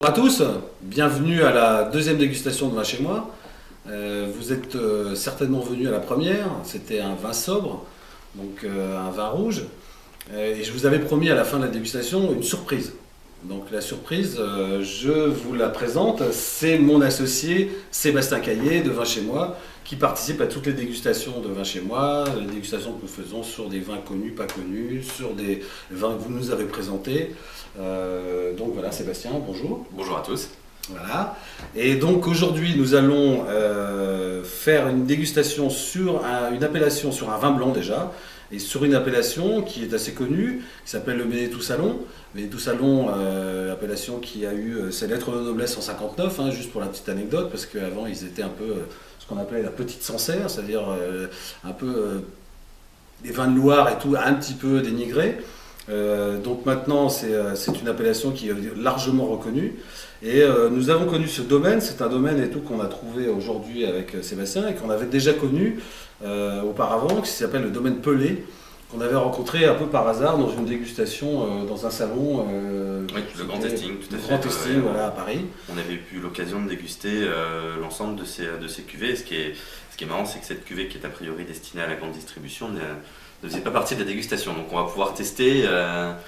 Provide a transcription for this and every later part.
Bonjour à tous, bienvenue à la deuxième dégustation de vin chez moi. Vous êtes certainement venus à la première, c'était un vin sobre, donc un vin rouge. Et je vous avais promis à la fin de la dégustation une surprise. Donc la surprise, je vous la présente, c'est mon associé Sébastien Caillé de Vin chez moi, qui participe à toutes les dégustations de Vin chez moi, les dégustations que nous faisons sur des vins connus, pas connus, sur des vins que vous nous avez présentés. Donc voilà, Sébastien, bonjour. Bonjour à tous. Voilà. Et donc aujourd'hui, nous allons faire une dégustation sur une appellation, sur un vin blanc déjà, et sur une appellation qui est assez connue, qui s'appelle le Ménétou Salon. Ménétou Salon, appellation qui a eu ses lettres de noblesse en 59, hein, juste pour la petite anecdote, parce qu'avant ils étaient un peu ce qu'on appelait la petite Sancerre, c'est-à-dire un peu des vins de Loire et tout, un petit peu dénigrés. Donc maintenant c'est une appellation qui est largement reconnue et nous avons connu ce domaine, c'est un domaine et tout qu'on a trouvé aujourd'hui avec Sébastien et qu'on avait déjà connu auparavant, qui s'appelle le domaine Pelé, qu'on avait rencontré un peu par hasard dans une dégustation dans un salon. Oui, le grand testing, tout à fait. Grand testing, voilà, à Paris. On avait eu l'occasion de déguster l'ensemble de ces cuvées. Et ce qui est marrant, c'est que cette cuvée qui est a priori destinée à la grande distribution ne faisait pas partie de la dégustation. Donc on va pouvoir tester.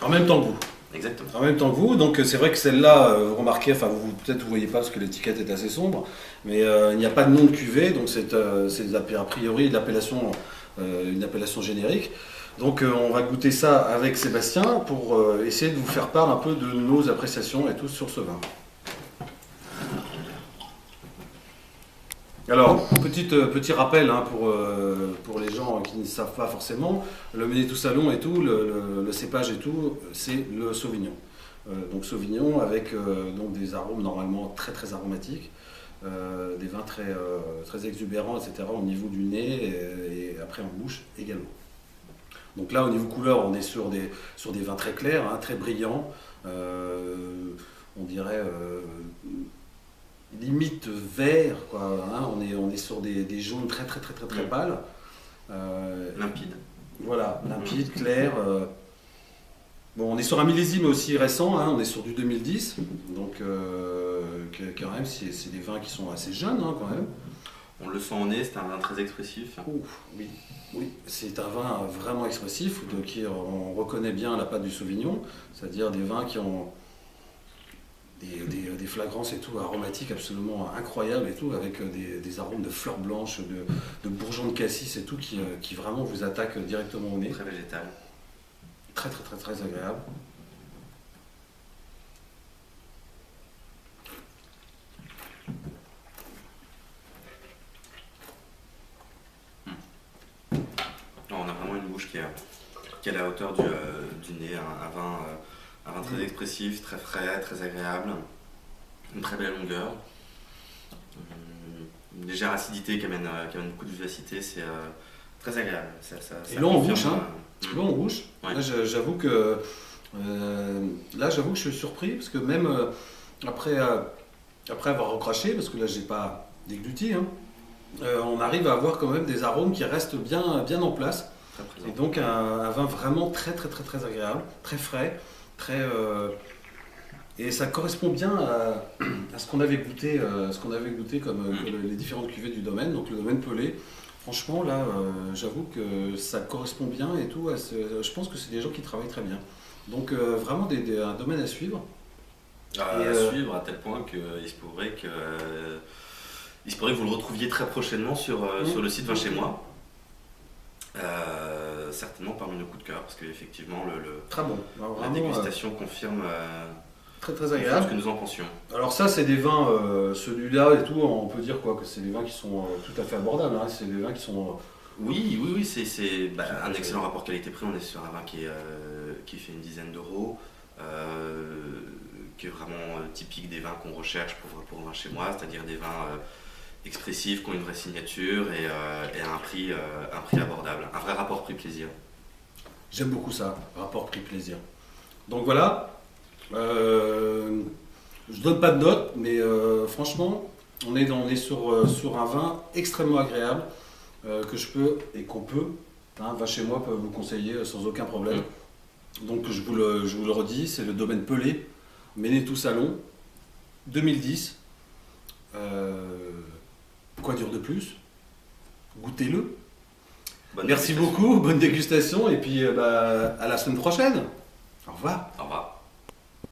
En même temps que vous. Exactement. En même temps que vous, donc c'est vrai que celle-là, vous remarquez, enfin peut-être vous voyez pas parce que l'étiquette est assez sombre, mais il n'y a pas de nom de cuvée, donc c'est a priori une appellation générique. Donc on va goûter ça avec Sébastien pour essayer de vous faire part un peu de nos appréciations et tout sur ce vin. Alors, petit rappel hein, pour les gens qui ne savent pas forcément, le Ménétou Salon et tout, le cépage et tout, c'est le Sauvignon. Donc Sauvignon avec donc des arômes normalement très très aromatiques, des vins très exubérants, etc. au niveau du nez et après en bouche également. Donc là au niveau couleur, on est sur des vins très clairs, hein, très brillants, on dirait limite vert, quoi, hein, on est sur des jaunes très pâles. Limpide. Voilà, limpide, clair. Bon, on est sur un millésime aussi récent, hein, on est sur du 2010, donc quand même c'est des vins qui sont assez jeunes hein, quand même. On le sent au nez, c'est un vin très expressif. Oui, c'est un vin vraiment expressif, on reconnaît bien la patte du Sauvignon, c'est-à-dire des vins qui ont des flagrances et tout, aromatiques absolument incroyables et tout, avec des arômes de fleurs blanches, de bourgeons de cassis et tout, qui vraiment vous attaquent directement au nez. Très végétal. Très agréable. Alors, on a vraiment une bouche qui est à la hauteur du nez, un vin très expressif, très frais, très agréable, une très belle longueur, une légère acidité qui amène beaucoup de vivacité, c'est très agréable. Et l'eau en bouche, hein. L'eau en bouche. Ouais. Là, j'avoue que je suis surpris parce que même après avoir recraché, parce que là j'ai pas dégluti, hein, on arrive à avoir quand même des arômes qui restent bien en place. Et donc un vin vraiment très agréable, très frais, et ça correspond bien à ce qu'on avait goûté, comme les différentes cuvées du domaine, donc le domaine Pelé. Franchement là, j'avoue que ça correspond bien et tout. Je pense que c'est des gens qui travaillent très bien. Donc vraiment un domaine à suivre. Suivre à tel point qu'il se pourrait que vous le retrouviez très prochainement sur le site Vin chez moi. Certainement parmi nos coups de cœur, parce qu'effectivement très bon. Alors, la dégustation confirme très agréable ce que nous en pensions. Alors ça c'est des vins, celui-là et tout, on peut dire quoi, que c'est des vins qui sont tout à fait abordables, hein. C'est des vins qui sont... Oui, c'est un excellent rapport qualité-prix. On est sur un vin qui fait une dizaine d'euros, qui est vraiment typique des vins qu'on recherche pour Vin chez moi, c'est-à-dire des vins expressifs, qui ont une vraie signature et à un prix abordable. Un vrai rapport prix-plaisir. J'aime beaucoup ça, rapport prix-plaisir. Donc voilà, je donne pas de notes, mais franchement, on est sur un vin extrêmement agréable qu'on peut, hein, Vin chez moi peut vous conseiller sans aucun problème. Donc je vous le redis, c'est le domaine Pelé, Ménétou Salon. 2010. Quoi dire de plus? Goûtez-le. Merci beaucoup, bonne dégustation et puis à la semaine prochaine. Au revoir. Au revoir.